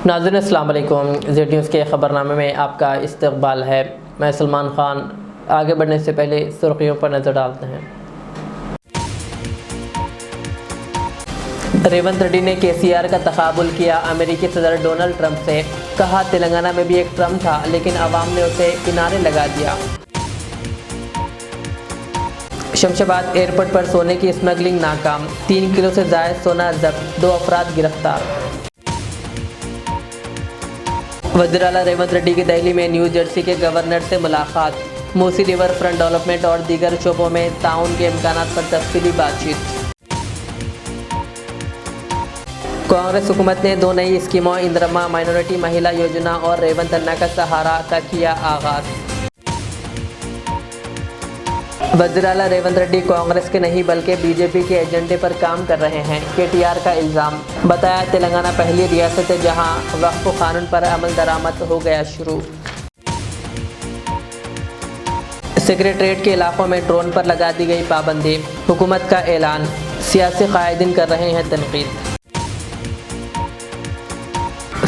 नाज़रीन अस्सलाम वालेकुम। ज़ेड न्यूज़ के ख़बरनामे में आपका इस्तक़बाल है। मैं सलमान ख़ान। आगे बढ़ने से पहले सुर्खियों पर नज़र डालते हैं। रेवंत रेड्डी ने केसीआर का तक़ाबुल किया अमेरिकी सदर डोनाल्ड ट्रंप से। कहा तेलंगाना में भी एक ट्रंप था लेकिन अवाम ने उसे किनारे लगा दिया। शमशाबाद एयरपोर्ट पर सोने की स्मगलिंग नाकाम। 3 किलो से ज़ायद सोना जब्त, 2 अफराद गिरफ्तार। वज़ीर आला रेवंत रेड्डी की दिल्ली में न्यू जर्सी के गवर्नर से मुलाकात। मूसी रिवर फ्रंट डेवलपमेंट और दीगर शोबों में ताउन के इम्कानात पर तफसीली बातचीत। कांग्रेस हुकूमत ने 2 नई स्कीमों इंदिरम्मा माइनॉरिटी महिला योजना और रेवंत अन्ना का सहारा का किया आगाज। वज़ीर आला रेवंत रेड्डी कांग्रेस के नहीं बल्कि बीजेपी के एजेंडे पर काम कर रहे हैं, केटीआर का इल्ज़ाम। बताया तेलंगाना पहली रियासत है जहां वक्फ कानून पर अमल दरामद हो गया शुरू। सेक्रेटरीट के इलाकों में ड्रोन पर लगा दी गई पाबंदी। हुकूमत का ऐलान। सियासी कायदीन कर रहे हैं तनकीद।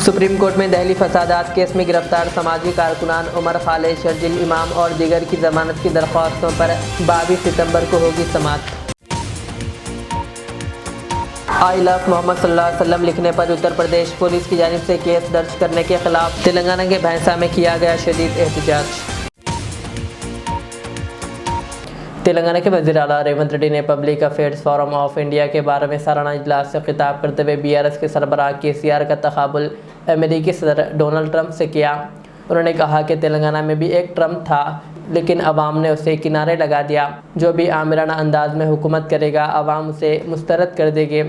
सुप्रीम कोर्ट में दहली फसादात केस में गिरफ्तार समाजी कारकुनान उमर खालिद, शर्जील इमाम और दीगर की जमानत की दरख्वास्तों पर 22 सितंबर को होगी समाअत। आई लव मोहम्मद सल्लल्लाहु अलैहि वसल्लम लिखने पर उत्तर प्रदेश पुलिस की जानिब से केस दर्ज करने के खिलाफ तेलंगाना के भैंसा में किया गया शदीद एहतजाज। तेलंगाना के वज़ीर आला रेवंत रेड्डी ने public affairs forum of India के 12वें सालाना इजलास से खिताब करते हुए बीआरएस के सरबराह केसीआर का तक़ाबुल अमेरिकी सदर डोनाल्ड ट्रंप से किया। उन्होंने कहा कि तेलंगाना में भी एक ट्रंप था लेकिन अवाम ने उसे किनारे लगा दिया। जो भी आमिराना अंदाज में हुकूमत करेगा अवाम उसे मुस्तरद कर देगी।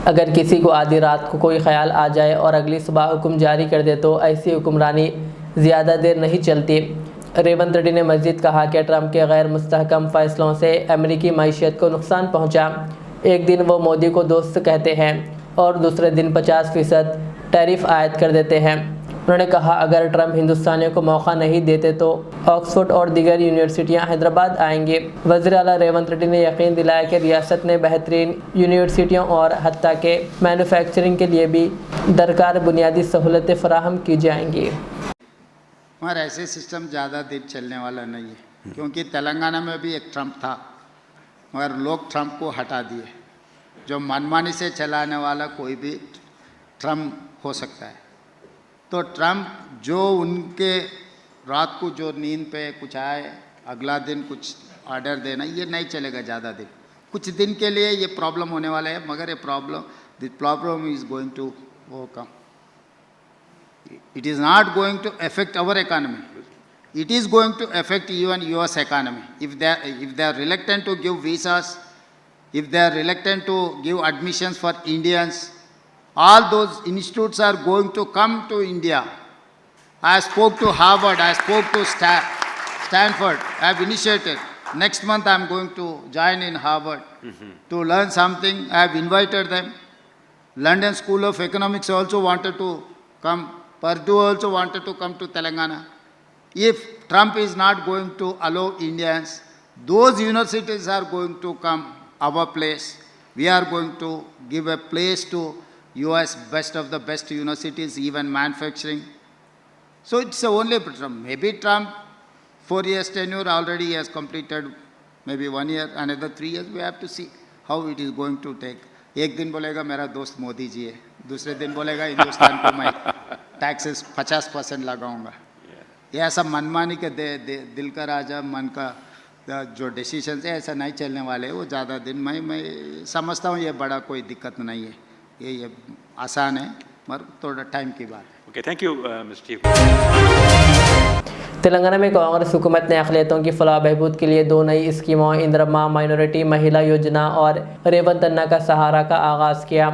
अगर किसी को आधी रात को कोई ख्याल आ जाए और अगली सुबह हुक्म जारी कर दे तो ऐसी हुक्मरानी ज़्यादा देर नहीं चलती। रेवंत रेड्डी ने मज़ीद कहा कि ट्रंप के गैर मुस्तहकम फ़ैसलों से अमेरिकी मईशत को नुकसान पहुंचा। एक दिन वो मोदी को दोस्त कहते हैं और दूसरे दिन 50% टैरिफ आयद कर देते हैं। उन्होंने कहा अगर ट्रंप हिंदुस्तानियों को मौका नहीं देते तो ऑक्सफोर्ड और दीगर यूनिवर्सिटियां हैदराबाद आएंगे। वज़ीर आला रेवंत रेड्डी ने यकीन दिलाया कि रियासत ने बेहतरीन यूनिवर्सिटियों और हत्ता के मैन्युफैक्चरिंग के लिए भी दरकार बुनियादी सहूलतें फराहम की जाएंगी। मगर ऐसे सिस्टम ज़्यादा दिन चलने वाला नहीं है, क्योंकि तेलंगाना में भी एक ट्रंप था मगर लोग ट्रंप को हटा दिए। जो मनमानी से चलाने वाला कोई भी ट्रंप हो सकता है। तो ट्रंप जो उनके रात को जो नींद पे कुछ आए अगला दिन कुछ ऑर्डर देना, ये नहीं चलेगा ज़्यादा दिन। कुछ दिन के लिए ये प्रॉब्लम होने वाला है मगर ये problem is going to overcome. It is not going to affect our economy. It is going to affect even US economy. If they are reluctant to give visas, if they are reluctant to give admissions for Indians, all those institutes are going to come to India. I spoke to Harvard, I spoke to Stanford. I have initiated. Next month I am going to join in Harvard to learn something. I have invited them. London School of Economics also wanted to come. Purdue also wanted to come to Telangana. If Trump is not going to allow Indians, those universities are going to come our place. We are going to give a place to US best of the best universities, even manufacturing. So it's only Trump. Maybe Trump 4 years tenure already has completed, maybe 1 year, another 3 years. We have to see how it is going to take. एक दिन बोलेगा मेरा दोस्त मोदी जी है, दूसरे दिन बोलेगा हिंदुस्तान को मैं टैक्सेस 50% लगाऊंगा। ये ऐसा मनमानी के दिल का राजा मन का जो डिसीजन है ऐसा नहीं चलने वाले हैं। वो ज़्यादा दिन मैं समझता हूँ ये बड़ा कोई दिक्कत नहीं है, ये आसान है मगर थोड़ा टाइम की बात है। Okay, thank you mister chief. Telangana में कांग्रेस हुकूमत ने अक़लियतों की फलाह बहबूद के लिए 2 नई स्कीमों इंदिरम्मा माइनॉरिटी महिला योजना और रेवंत अन्ना का सहारा का आगाज़ किया।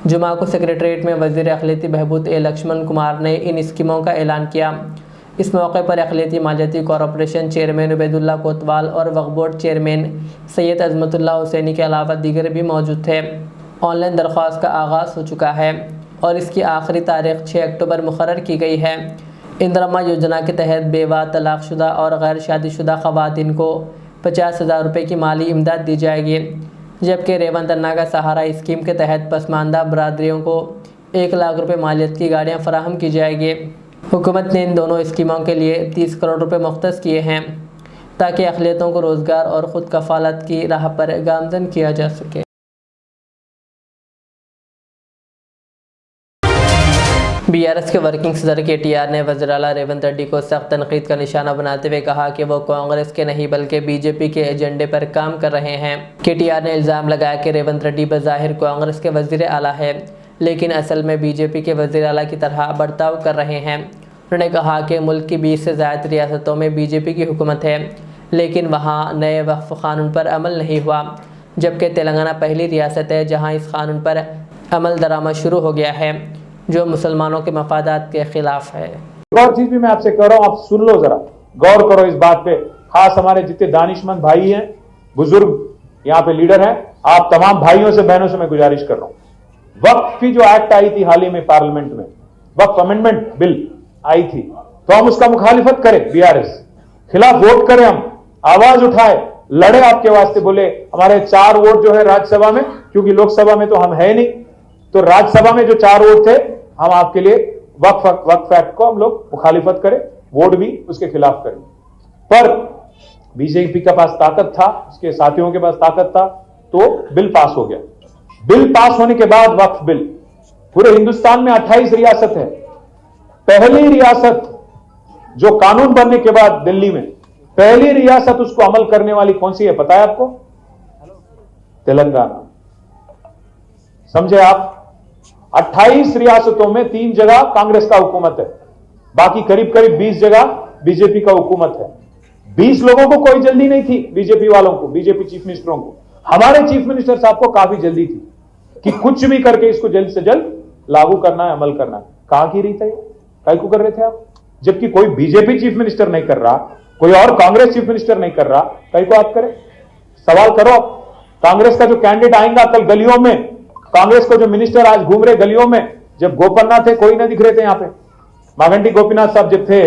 जुमा को सेक्रेटरीट में वज़ीर अक़लियती बहबूद लक्ष्मण कुमार ने इन स्कीमों का ऐलान किया। इस मौके पर अक़लियती मालियाती कॉरपोरेशन चेयरमैन उबैदुल्ला कोतवाल और वक्फ बोर्ड चेयरमैन सैयद अज़मतुल्लाह हुसैनी के अलावा दीगर भी मौजूद थे। ऑनलाइन दरख्वास्त का आगाज़ हो चुका है और इसकी आखिरी तारीख 6 अक्टूबर मुकर्रर की गई है। इंदिरम्मा योजना के तहत बेवा, तलाक़शुदा और गैर शादीशुदा ख़वातीन को 50,000 रुपये की माली इमदाद दी जाएगी, जबकि रेवंत अन्ना का सहारा स्कीम के तहत पसमानदा बरादरियों को 1 लाख रुपए मालियत की गाड़ियां फराहम की जाएगी। हुकूमत ने इन दोनों स्कीमों के लिए 30 करोड़ रुपए मुख्तस किए हैं ताकि अक़लियतों को रोज़गार और ख़ुद कफ़ालत की राह पर गामज़न किया जा सके। बीआरएस के वर्किंग सदर केटीआर ने वज़ीर आला रेवंत रेड्डी को सख्त तनकीद का निशाना बनाते हुए कहा कि वो कांग्रेस के नहीं बल्कि बीजेपी के एजेंडे पर काम कर रहे हैं। केटीआर ने इल्ज़ाम लगाया कि रेवंत रेड्डी बज़ाहिर कांग्रेस के वज़ीर आला है, लेकिन असल में बीजेपी के वज़ीर आला की तरह बर्ताव कर रहे हैं। उन्होंने कहा कि मुल्क की 20 से ज़ायद रियासतों में बीजेपी की हुकूमत है, लेकिन वहाँ नए वक्फ क़ानून पर अमल नहीं हुआ, जबकि तेलंगाना पहली रियासत है जहाँ इस क़ानून पर अमल दरामद शुरू हो गया है, जो मुसलमानों के मफादात के खिलाफ है। एक और चीज भी मैं आपसे कह रहा हूं, आप सुन लो, जरा गौर करो इस बात पे। खास हमारे जितने दानिशमंद भाई हैं, बुजुर्ग यहाँ पे लीडर हैं, आप तमाम भाइयों से बहनों से मैं गुजारिश कर रहा हूं, वक्फ की जो एक्ट आई थी हाल ही में पार्लियामेंट में, वक्फ अमेंडमेंट बिल आई थी, तो हम उसका मुखालिफत करें, बीआरएस खिलाफ वोट करें, हम आवाज उठाए, लड़े आपके वास्ते, बोले हमारे 4 वोट जो है राज्यसभा में, क्योंकि लोकसभा में तो हम है नहीं, तो राज्यसभा में जो 4 वोट थे, हम आपके लिए वक्फ एक्ट को हम लोग मुखालिफत करें, वोट भी उसके खिलाफ करें। पर बीजेपी के पास ताकत था, उसके साथियों के पास ताकत था, तो बिल पास हो गया। बिल पास होने के बाद वक्फ बिल पूरे हिंदुस्तान में 28 रियासत है, पहली रियासत जो कानून बनने के बाद दिल्ली में पहली रियासत उसको अमल करने वाली कौन सी है पता है आपको? तेलंगाना। समझे आप? 28 रियासतों में 3 जगह कांग्रेस का हुकूमत है, बाकी करीब करीब 20 जगह बीजेपी का हुकूमत है। 20 लोगों को कोई जल्दी नहीं थी, बीजेपी वालों को, बीजेपी चीफ मिनिस्टरों को। हमारे चीफ मिनिस्टर साहब को काफी जल्दी थी कि कुछ भी करके इसको जल्द से जल्द लागू करना है, अमल करना है। कहां की रही था ये? काय को कर रहे थे आप? जबकि कोई बीजेपी चीफ मिनिस्टर नहीं कर रहा, कोई और कांग्रेस चीफ मिनिस्टर नहीं कर रहा, काय को आप करें? सवाल करो। कांग्रेस का जो कैंडिडेट आएगा कल गलियों में, कांग्रेस को जो मिनिस्टर आज घूम रहे गलियों में, जब गोपन्ना थे कोई नहीं दिख रहे थे यहाँ पे, मागंटी गोपीनाथ साहब जब थे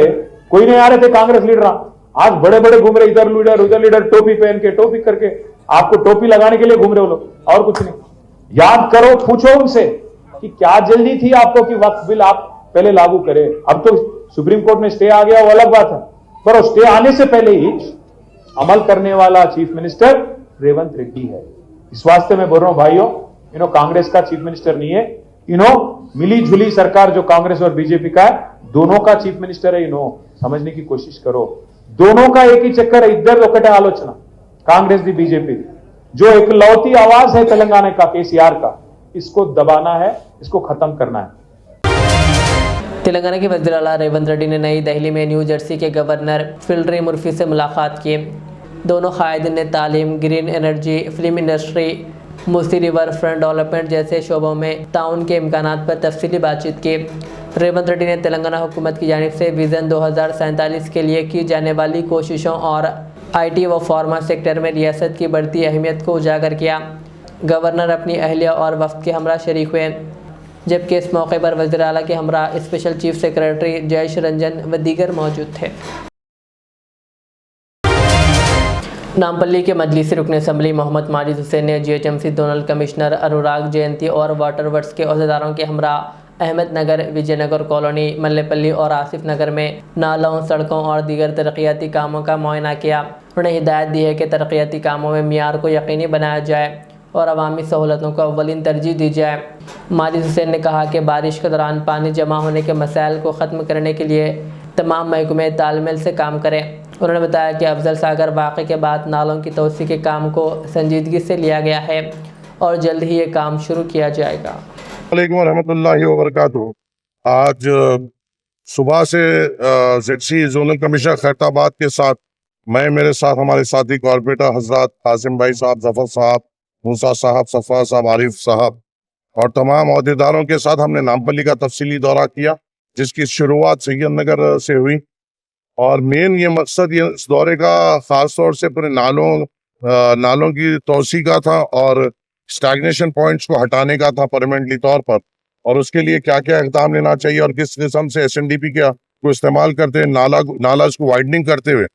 कोई नहीं आ रहे थे कांग्रेस लीडर, आज बड़े बड़े घूम रहे, इधर लीडर उधर लीडर, टोपी पहन के, टोपी करके, आपको टोपी लगाने के लिए घूम रहे हो लोग, और कुछ नहीं। याद करो, पूछो उनसे कि क्या जल्दी थी आपको कि वक्फ बिल आप पहले लागू करें। अब तो सुप्रीम कोर्ट में स्टे आ गया, वो अलग बात है, पर स्टे आने से पहले ही अमल करने वाला चीफ मिनिस्टर रेवंत रेड्डी है। इस वास्ते मैं बोल रहा हूं भाइयों, कांग्रेस का चीफ मिनिस्टर नहीं है, मिली जुली सरकार जो कांग्रेस और बीजेपी का है, दोनों का चीफ मिनिस्टर है। समझने की कोशिश करो, दोनों का एक ही चक्कर है, इधर ఒకటే आलोचना, कांग्रेस दी बीजेपी दी। जो एक लौती आवाज है तेलंगाना का, केसीआर का, इसको दबाना है, इसको खत्म करना है। तेलंगाना के वज़ीर आला रेवंत रेड्डी ने नई दिल्ली में न्यू जर्सी के गवर्नर फिलरी मुर्फी से मुलाकात की। दोनों कायदीन ने तालीम, green energy, film industry, Musi river front development जैसे शोबों में ताउन के इम्कानात पर तफसीली बातचीत की। रेवंत रेड्डी ने तेलंगाना हुकूमत की जानिब से विज़न 2047 के लिए की जाने वाली कोशिशों और IT व फार्मा सेक्टर में रियासत की बढ़ती अहमियत को उजागर किया। गवर्नर अपनी अहलिया और वफ़द के हमरा शरीक हुए, जबकि इस मौके पर वज़ीर आला के हमरा special chief secretary Jayesh Ranjan व दीगर मौजूद थे। नामपल्ली के मजलिसी रुकन असम्बली मोहम्मद माजिद हुसैन ने GHMC जोनल कमिश्नर अनुराग जयंती और वाटर वर्क्स के अहदेदारों के हमरा अहमदनगर, विजयनगर कॉलोनी, मल्लेपल्ली और आसिफ नगर में नालों, सड़कों और दीगर तरक्याती कामों का मुआयना किया। उन्हें हिदायत दी है कि तरक्याती कामों में मियार को यकीनी बनाया जाए और अवामी सहूलतों को अव्वलीन तरजीह दी जाए। माजिद हुसैन ने कहा कि बारिश के दौरान पानी जमा होने के मसाइल को ख़त्म करने के लिए तमाम महकमे तालमेल से काम करें। उन्होंने बताया कि अफजल सागर वाक़े के बाद नालों की तोसी के काम को संजीदगी से लिया गया है और जल्द ही ये काम शुरू किया जाएगा। वालेकुम रहमतुल्लाहि व बरकातुहू। आज सुबह से ZC जोनल कमिश्नर खैरताबाद के साथ मैं, मेरे साथ हमारे साथी कॉर्पोरेटर हजरात कासिम भाई साहब, जफर साहब, मूसा साहब, सफ़ा साहब, आरिफ साहब और तमाम अहदेदारों के साथ हमने नामपल्ली का तफसीली दौरा किया, जिसकी शुरुआत सैयद नगर से हुई। और मेन ये मकसद ये इस दौरे का ख़ास तौर से पूरे नालों की तोसी का था और स्टैग्नेशन पॉइंट्स को हटाने का था परमानेंटली तौर पर, और उसके लिए क्या क्या इक़दाम लेना चाहिए और किस किस्म से SNDP को इस्तेमाल करते हुए नाला को वाइडनिंग करते हुए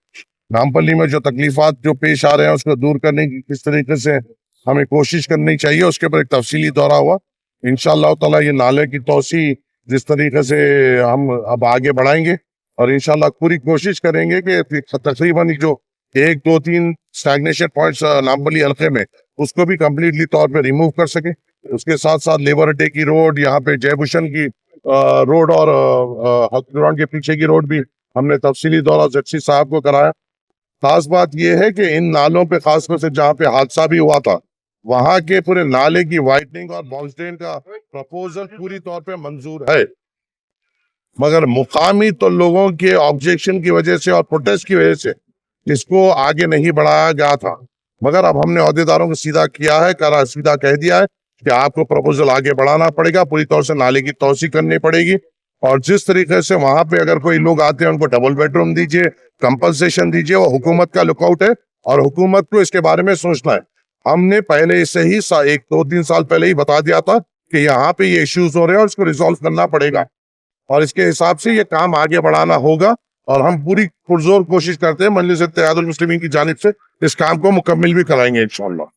नामपल्ली में जो तकलीफात जो पेश आ रहे हैं उसको दूर करने की किस तरीके से हमें कोशिश करनी चाहिए, उसके ऊपर एक तफसीली दौरा हुआ। इंशाअल्लाह ताला ये नाले की तोसी जिस तरीके से हम अब आगे बढ़ाएंगे और इंशाअल्लाह पूरी कोशिश करेंगे कि तकरीबन जो 1, 2, 3 स्टैग्नेशन पॉइंट्स नामबली हल्के में उसको भी कम्प्लीटली तौर पे रिमूव कर सके। उसके साथ साथ लेबर अड्डे की रोड, यहाँ पे जयभूषण की रोड और हॉकी ग्राउंड के पीछे की रोड भी हमने तफसीली दौरा ZC साहब को कराया। खास बात यह है कि इन नालों पे खासकर से जहाँ पे हादसा भी हुआ था वहां के पूरे नाले की वाइडनिंग और बाउंस ड्रेन का प्रपोजल पूरी तौर पे मंजूर है, मगर मुकामी तो लोगों के ऑब्जेक्शन की वजह से और प्रोटेस्ट की वजह से इसको आगे नहीं बढ़ाया गया था। मगर अब हमने अहदेदारों को सीधा किया है, सीधा कह दिया है कि आपको प्रपोजल आगे बढ़ाना पड़ेगा, पूरी तौर से नाले की तौसी करनी पड़ेगी और जिस तरीके से वहां पे अगर कोई लोग आते हैं उनको डबल बेडरूम दीजिए, कंपनसेशन दीजिए, वो हुकूमत का लुकआउट है और हुकूमत को इसके बारे में सोचना है। हमने पहले से ही 1, 2, 3 साल पहले ही बता दिया था कि यहाँ पे ये इश्यूज हो रहे हैं और इसको रिजॉल्व करना पड़ेगा और इसके हिसाब से ये काम आगे बढ़ाना होगा और हम पूरी पुरजोर कोशिश करते हैं मजलिस इत्तेहादुल मुस्लिमीन की जानिब से इस काम को मुकम्मिल भी कराएंगे इंशाअल्लाह।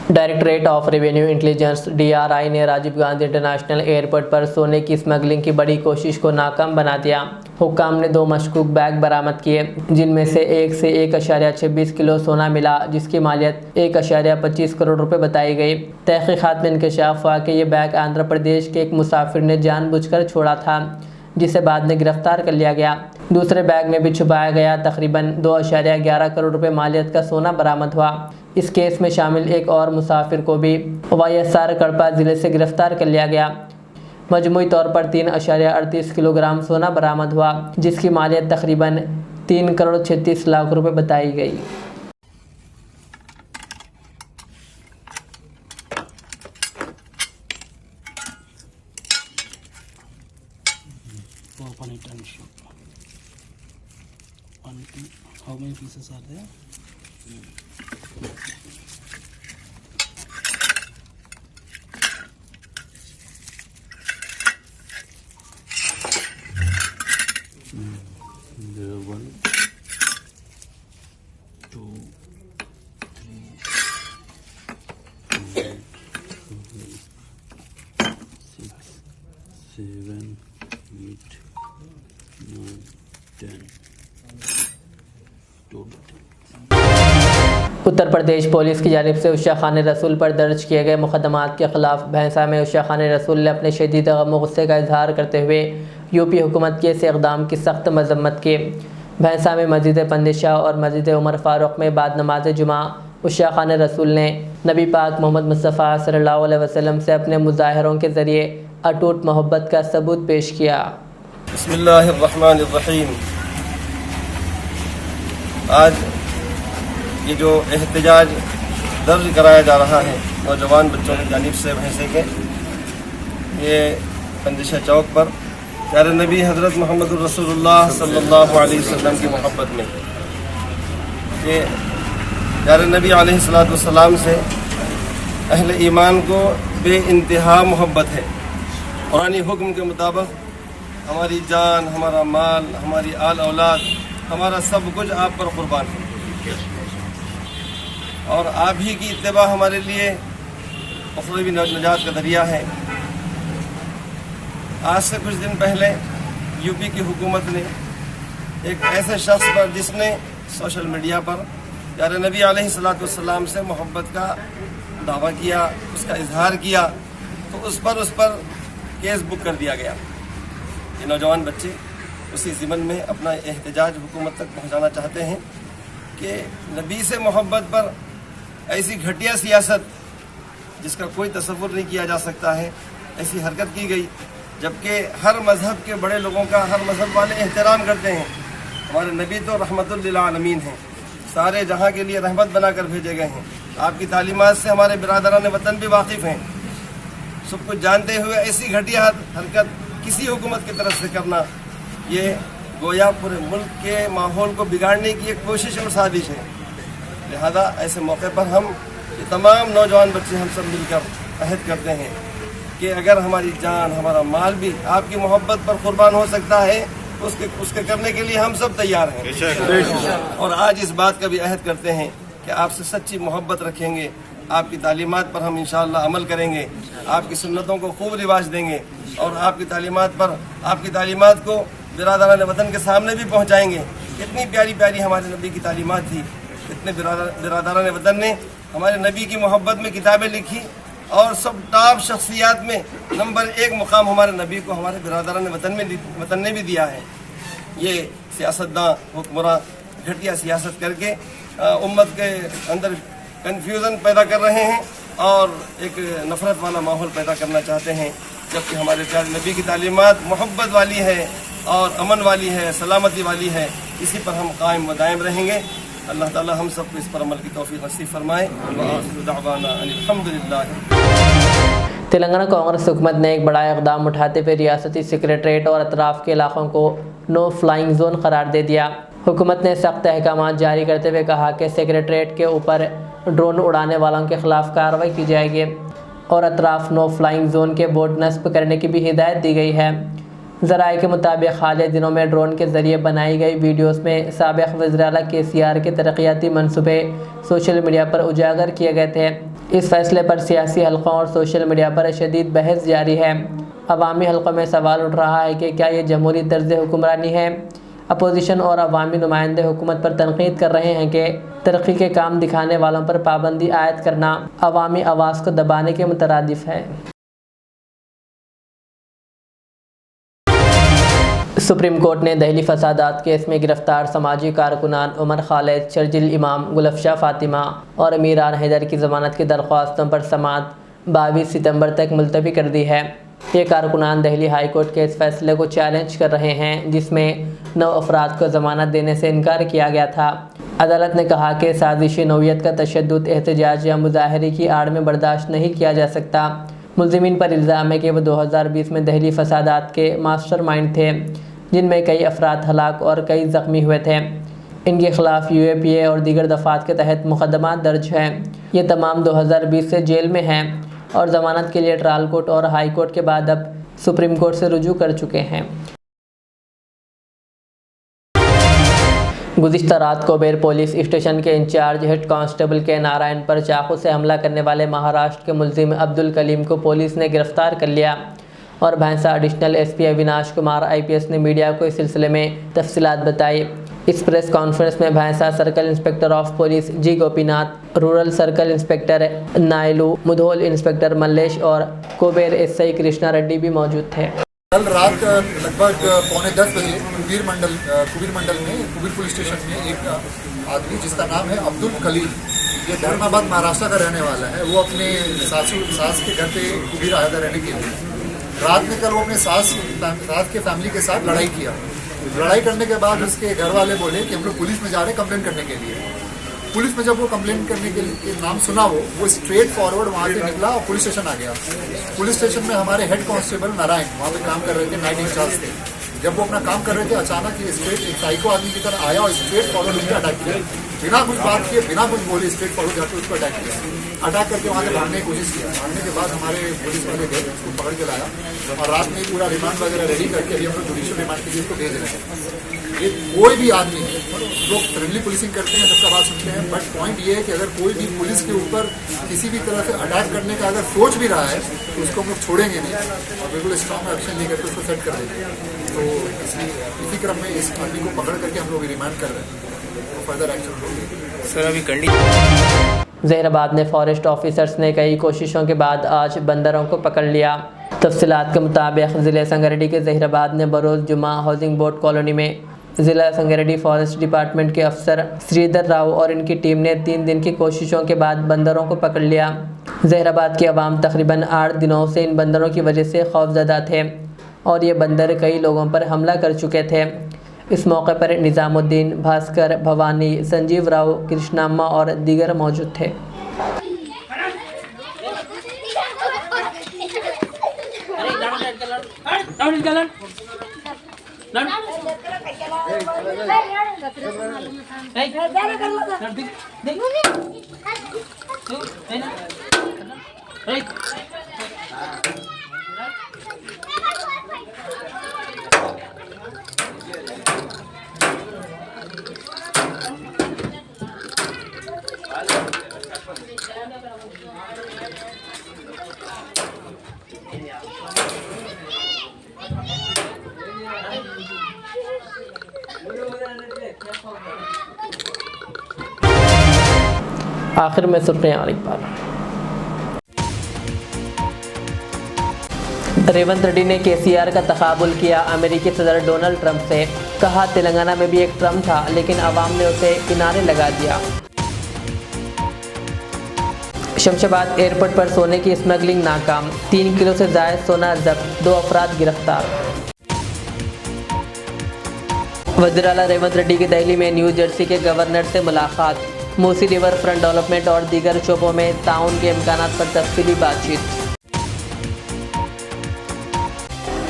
Directorate of revenue intelligence DRI ने राजीव गांधी इंटरनेशनल एयरपोर्ट पर सोने की स्मगलिंग की बड़ी कोशिश को नाकाम बना दिया। हुक्काम ने 2 मशकूक बैग बरामद किए जिनमें से एक से 1.26 किलो सोना मिला, जिसकी मालियत 1.25 करोड़ रुपए बताई गई। तहकीकात में इंकशाफ हुआ कि ये बैग आंध्र प्रदेश के एक मुसाफिर ने जानबूझकर छोड़ा था, जिसे बाद में गिरफ्तार कर लिया गया। दूसरे बैग में भी छुपाया गया तकरीबन 2.11 करोड़ रुपए मालियत का सोना बरामद हुआ। इस केस में शामिल एक और मुसाफिर को भी YSR कड़पा ज़िले से गिरफ्तार कर लिया गया। मजमूई तौर पर 3.38 किलोग्राम सोना बरामद हुआ, जिसकी मालियत तकरीबन 3 करोड़ 36 लाख रुपए बताई गई। How many pieces are there? There are 1, 2, 3, 4, 5, 6, 7, 8, 9, 10. Uttar Pradesh police की जानिब से उषा खान रसूल पर दर्ज किए गए मुकदमात के खिलाफ भैंसा में उषा खान रसूल ने अपने शदीद गम व गुस्से का इजहार करते हुए यूपी हुकूमत के इस इक़दाम की सख्त मजम्मत की। भैंसा में मस्जिद बंदिशाह और मस्जिद उमर फारूक में बाद नमाज जुमा उषा खान रसूल ने नबी पाक मोहम्मद मुस्तफ़ा सल्लल्लाहु अलैहि वसल्लम से अपने मुजाहिरों के ज़रिए अटूट मोहब्बत का सबूत पेश किया। बिस्मिल्लाहिर्रहमानिर्रहीम। आज ये जो एहतजाज दर्ज कराया जा रहा है नौजवान बच्चों की जानिब से भैंसे के, ये बंदिशा चौक पर प्यारे नबी हज़रत मोहम्मद रसूलुल्लाह सल्लल्लाहु अलैहि वसल्लम की मोहब्बत में, ये प्यारे नबी अलैहिस्सलाम से अहले ईमान को बेइंतहा मोहब्बत है। कुरानी हुक्म के मुताबिक हमारी जान, हमारा माल, हमारी आल औलाद, हमारा सब कुछ आप पर कुर्बान है और आप ही की इत्तिबा हमारे लिए उखरवी नजात का दरिया है। आज से कुछ दिन पहले यूपी की हुकूमत ने एक ऐसे शख्स पर जिसने सोशल मीडिया पर प्यारे नबी अलैहिस्सलाम से मोहब्बत का दावा किया, उसका इजहार किया, तो उस पर केस बुक कर दिया गया। ये नौजवान बच्चे उसी ज़िमन में अपना एहतजाज हुकूमत तक पहुंचाना चाहते हैं कि नबी से मोहब्बत पर ऐसी घटिया सियासत जिसका कोई तसव्वुर नहीं किया जा सकता है, ऐसी हरकत की गई, जबकि हर मज़हब के बड़े लोगों का हर मज़हब वाले एहतराम करते हैं। हमारे नबी तो रहमतुल लिल आलमीन हैं, सारे जहां के लिए रहमत बनाकर भेजे गए हैं। आपकी तालीमात से हमारे बिरादरान वतन भी वाकिफ़ हैं। सब कुछ जानते हुए ऐसी घटिया हरकत किसी हुकूमत की तरफ से करना, ये गोया पूरे मुल्क के माहौल को बिगाड़ने की एक कोशिश और साजिश है। लिहाजा ऐसे मौके पर हम ये तमाम नौजवान बच्चे हम सब मिलकर अहद करते हैं कि अगर हमारी जान, हमारा माल भी आपकी मोहब्बत पर कुर्बान हो सकता है, उसके करने के लिए हम सब तैयार हैं। और आज इस बात का भी अहद करते हैं कि आपसे सच्ची मोहब्बत रखेंगे, आपकी तालीमात पर हम इंशाअल्लाह अमल करेंगे, आपकी सुन्नतों को खूब रिवाज देंगे और आपकी तालीमात को बिरादरान वतन के सामने भी पहुँचाएँगे। इतनी प्यारी प्यारी हमारे नबी की तालीमात थी, इतने बिरादरान वतन ने हमारे नबी की मोहब्बत में किताबें लिखी और सब टॉप शख्सियात में नंबर 1 मुकाम हमारे नबी को हमारे बिरादरान वतन ने भी दिया है। ये सियासतदान हुक्मरान घटिया सियासत करके उम्मत के अंदर कन्फ्यूज़न पैदा कर रहे हैं और एक नफ़रत वाला माहौल पैदा करना चाहते हैं, जबकि हमारे प्यारे नबी की तालीमात मोहब्बत वाली है और अमन वाली है, सलामती वाली है। इसी पर हम कायम व दायम रहेंगे। अल्लाह ताला हम सबको इस पर अमल की तौफीक नसीब फरमाए। व आखिरु दअवाना अल्हम्दुलिल्लाह। तेलंगाना कांग्रेस हुकूमत ने एक बड़ा इक़दाम उठाते हुए रियासती सेक्रेटरीट और अतराफ़ के इलाकों को नो फ्लाइंग जोन करार दे दिया। हुकूमत ने सख्त अहकाम जारी करते हुए कहा कि सेक्रेटरीट के ऊपर ड्रोन उड़ाने वालों के खिलाफ कार्रवाई की जाएगी और अतराफ़ नो फ्लाइंग जोन के बोर्ड नस्ब करने की भी हिदायत दी गई है। ज़राए के मुताबिक हालिया दिनों में ड्रोन के ज़रिए बनाई गई वीडियोस में साबिक़ वज़ीर-ए-आला KCR के तरक्याती मनसूबे सोशल मीडिया पर उजागर किए गए थे। इस फैसले पर सियासी हलक़ों और सोशल मीडिया पर शदीद बहस जारी है। अवामी हलक़ों में सवाल उठ रहा है कि क्या ये जमहूरी तर्ज़ हुक्मरानी है। अपोजिशन और अवामी नुमाइंदे हुकूमत पर तनक़ीद कर रहे हैं कि तरक्की के काम दिखाने वालों पर पाबंदी आयद करना अवामी आवाज़ को दबाने के मुतरादिफ है। सुप्रीम कोर्ट ने दहली फसादात केस में गिरफ्तार समाजी कारकुनान उमर खालिद, शर्जिल इमाम, गुलफशा फ़ातिमा और मीरान हैदर की ज़मानत की दरख्वास्तों पर समाअत 22 सितंबर तक मुलतवी कर दी है। ये कारकुनान दहली हाई कोर्ट के इस फैसले को चैलेंज कर रहे हैं जिसमें 9 अफराद को ज़मानत देने से इनकार किया गया था। अदालत ने कहा कि साजिशी नौयत का तशद्दुद, एहतजाज या मुजाहरे की आड़ में बर्दाश्त नहीं किया जा सकता। मुल्ज़िमीन पर इल्ज़ाम है कि वह 2020 में दहली फसादात के मास्टरमाइंड थे, जिनमें कई अफराद हलाक और कई ज़ख्मी हुए थे। इनके ख़िलाफ़ UAPA और दीगर दफ़ात के तहत मुक़दमा दर्ज हैं। ये तमाम 2020 से जेल में हैं और ज़मानत के लिए ट्रायल कोर्ट और हाई कोर्ट के बाद अब सुप्रीम कोर्ट से रुजू कर चुके हैं। गुज़िश्ता रात को बेर पुलिस स्टेशन के इंचार्ज हेड कांस्टेबल के नारायण पर चाकू से हमला करने वाले महाराष्ट्र के मुल्ज़िम अब्दुल कलीम को पुलिस ने गिरफ़्तार कर लिया और भैंसा additional SP Avinash Kumar IPS ने मीडिया को इस सिलसिले में तफसीलात बताई। इस प्रेस कॉन्फ्रेंस में Bhainsa circle inspector of police G Gopinath, rural circle inspector Nailu, Mudhol inspector Mallesh और कोबेर SI कृष्णा रेड्डी भी मौजूद थे। कल रात लगभग 9:45 बजे कुबीर मंडल में कुबीर पुलिस स्टेशन में एक आदमी जिसका नाम है अब्दुल कलीम, ये धर्माबाद महाराष्ट्र का रहने वाला है। वो अपने सास के घर पे कुबीर आया था रहने के लिए। रात में कल वो अपने सास के फैमिली के साथ लड़ाई किया। लड़ाई करने के बाद उसके घर वाले बोले कि हम लोग पुलिस में जा रहे हैं कंप्लेंट करने के लिए। पुलिस में जब वो कंप्लेंट करने के नाम सुना वो स्ट्रेट फॉरवर्ड वहाँ से निकला और पुलिस स्टेशन आ गया। पुलिस स्टेशन में हमारे हेड कांस्टेबल नारायण वहाँ पे काम कर रहे थे, नाइट इंचार्ज थे। जब वो अपना काम कर रहे थे अचानक ये स्ट्रेट एक साइको आदमी की तरह आया और स्ट्रेट फॉरवर्ड उसको अटैक किया। बिना कुछ बात किए, बिना कुछ बोले स्ट्रेट फॉरवर्ड जाकर उसको अटैक किया। अटैक करके वहाँ से भागने की कोशिश किया। भागने के बाद हमारे पुलिस वाले गए, उसको पकड़ के लाया और रात में पूरा रिमांड वगैरह रेडी करके अभी हम लोग जुडिशियल रिमांड के लिए इसको भेज रहे हैं। ये कोई भी आदमी है, लोग फ्रेंडली पुलिसिंग करते हैं, सबका बात सुनते हैं, बट पॉइंट ये है कि अगर कोई भी पुलिस के ऊपर किसी भी तरह से अटैक करने का अगर सोच भी रहा है तो उसको हम लोग छोड़ेंगे नहीं और बिल्कुल स्ट्रॉन्ग एक्शन लेकर के उसको सेट कर देंगे। तो इसी क्रम में इस आदमी को पकड़ करके हम लोग रिमांड कर रहे हैं, तो फर्दर एक्शन होगी। सर अभी जहीराबाद में फॉरेस्ट ऑफिसर्स ने कई कोशिशों के बाद आज बंदरों को पकड़ लिया। तफसीलात के मुताबिक ज़िले संगारेड्डी के जहीराबाद ने बरोज़ जुमा हाउसिंग बोर्ड कॉलोनी में ज़िला संगारेड्डी फॉरेस्ट डिपार्टमेंट के अफसर श्रीधर राव और इनकी टीम ने 3 दिन की कोशिशों के बाद बंदरों को पकड़ लिया। जहीराबाद की आवाम तकरीबन 8 दिनों से इन बंदरों की वजह से खौफजदा थे और ये बंदर कई लोगों पर हमला कर चुके थे। इस मौके पर निज़ामुद्दीन, भास्कर, भवानी, संजीव राव, कृष्णाम्मा और दीगर मौजूद थे। आखिर में सुर्खियां एक बार। रेवंत रेड्डी ने केसीआर का तकाबुल किया अमेरिकी सदर डोनाल्ड ट्रंप से। कहा तेलंगाना में भी एक ट्रंप था लेकिन अवाम ने उसे किनारे लगा दिया। शमशाबाद एयरपोर्ट पर सोने की स्मगलिंग नाकाम, 3 किलो से ज़ायद सोना जब्त, 2 अफराद गिरफ्तार। वज़ीर आला रेवंत रेड्डी की दिल्ली में न्यू जर्सी के गवर्नर से मुलाकात, मूसी रिवर फ्रंट डेवलपमेंट और दीगर शोबों में ताउन के इम्कानात पर तफसीली बातचीत।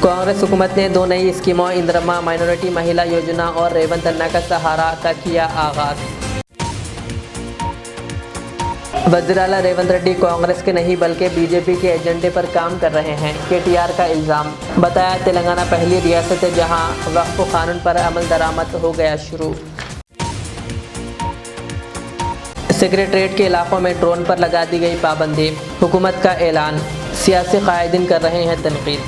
कांग्रेस हुकूमत ने 2 नई स्कीमों इंदिरा माइनॉरिटी महिला योजना और रेवंत अन्ना का सहारा का किया आगाज। वज़ीर आला रेवंत रेड्डी कांग्रेस के नहीं बल्कि बीजेपी के एजेंडे पर काम कर रहे हैं, केटीआर का इल्ज़ाम। बताया तेलंगाना पहली रियासत है जहां वक्फ कानून पर अमल दरामद हो गया शुरू। सेक्रेटरीट के इलाकों में ड्रोन पर लगा दी गई पाबंदी, हुकूमत का ऐलान। सियासी कायदीन कर रहे हैं तनकीद।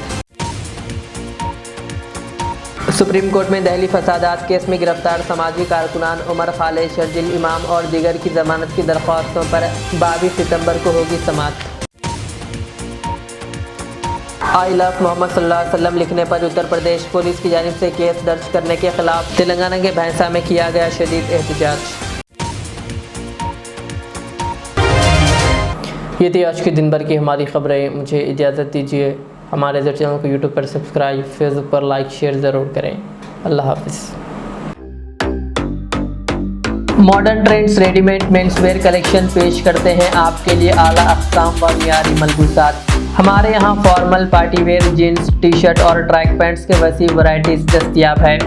सुप्रीम कोर्ट में दहली फसादात केस में गिरफ्तार समाजी कारकुनान उमर खालिद, शर्जिल इमाम और दीगर की जमानत की दरख्वास्तों पर 22 सितंबर को होगी समाअत। आई लव मोहम्मद सल्लल्लाहु अलैहि वसल्लम लिखने पर उत्तर प्रदेश पुलिस की जानिब से केस दर्ज करने के खिलाफ तेलंगाना के भैंसा में किया गया शदीद एहतजाज। ये थी आज के दिन भर की हमारी खबरें। मुझे इजाज़त दीजिए। हमारे चैनल को यूट्यूब पर सब्सक्राइब, फेसबुक पर लाइक शेयर ज़रूर करें। अल्लाह हाफिज़। Modern trends readymade menswear collection पेश करते हैं आपके लिए आला अक़साम व मियारी मलबूसात। हमारे यहाँ formal, party wear, jeans, T shirt और ट्रैक पैंट्स के वसी वैरायटीज़ दस्तयाब है।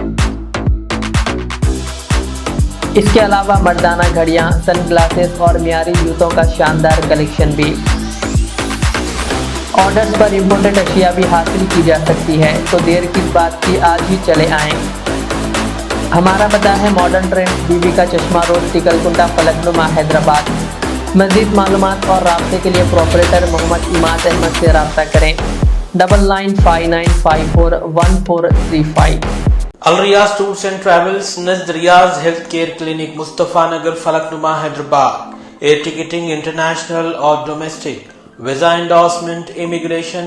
इसके अलावा मर्दाना घड़ियाँ, सन ग्लासेस और मियारी जूतों का शानदार कलेक्शन भी। ऑर्डर्स पर इम्पोर्टेड अशिया भी हासिल की जा सकती है, तो देर किस बात की, आज ही चले आएँ। हमारा पता है मॉडर्न ट्रेंड्स, बीबी का चश्मा रोड, टिकलकुंडा, फलकनुमा, हैदराबाद। मज़ीद मालूमात और राब्ते के लिए प्रोपरेटर मोहम्मद इमाद अहमद से रब्ता करें। 9959541435। Al Riyaz tours and travels, Najd Riyaz health care clinic, Mustafa Nagar, Falaknuma, Hyderabad. Air ticketing international और domestic, visa endorsement, immigration,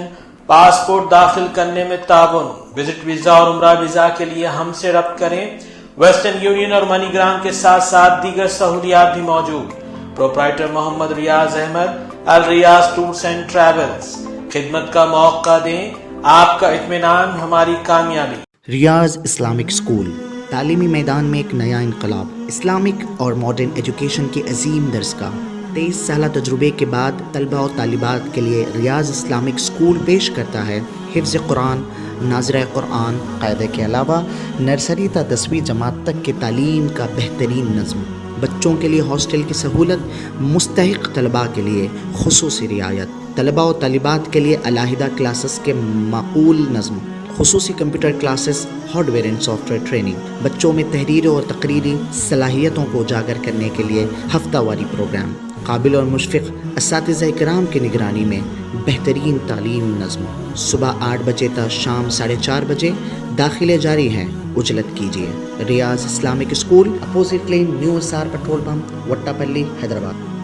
passport दाखिल करने में ताउन, विजिट वीजा और उम्रा वीजा के लिए हमसे रब्त करें। वेस्टर्न यूनियन और मनीग्राम के साथ साथ दीगर सहूलियात भी मौजूद। Proprietor Mohammad Riyaz Ahmed, Al Riyaz tours and travels. खिदमत का मौका दें, आपका इत्मीनान हमारी कामयाबी। रियाज इस्लामिक स्कूल, तालीमी मैदान में एक नया इनकलाब। इस्लामिक और मॉडर्न एजुकेशन की अजीम दरसगाह। 23 साल तजुर्बे के बाद तलबा और तालिबात के लिए रियाज इस्लामिक स्कूल पेश करता है हिफ्ज़ कुरान, नाज़िर कुरान क़ायदे के अलावा नर्सरी ता 10वीं जमात तक के तालीम का बेहतरीन नज़्म। बच्चों के लिए हॉस्टल की सहूलत, मुस्तहिक़ तलबा के लिए खुसूसी रियायत। तलबा और तालिबात के लिए अलहदा क्लासेस के माकूल नज़्म, खुसूसी computer classes, hardware and software training. बच्चों में तहरीरी और तकरीरी सलाहियतों को उजागर करने के लिए हफ्तावारी प्रोग्राम। काबिल और मुशफ़िक़ असातिज़ा इकराम की निगरानी में बेहतरीन तालीम नज़्म। सुबह 8 बजे तक शाम 4:30 बजे दाखिले जारी हैं, उजलत कीजिए। Riyaz Islamic school, opposite lane, new SR petrol pump, Vattepally, Hyderabad.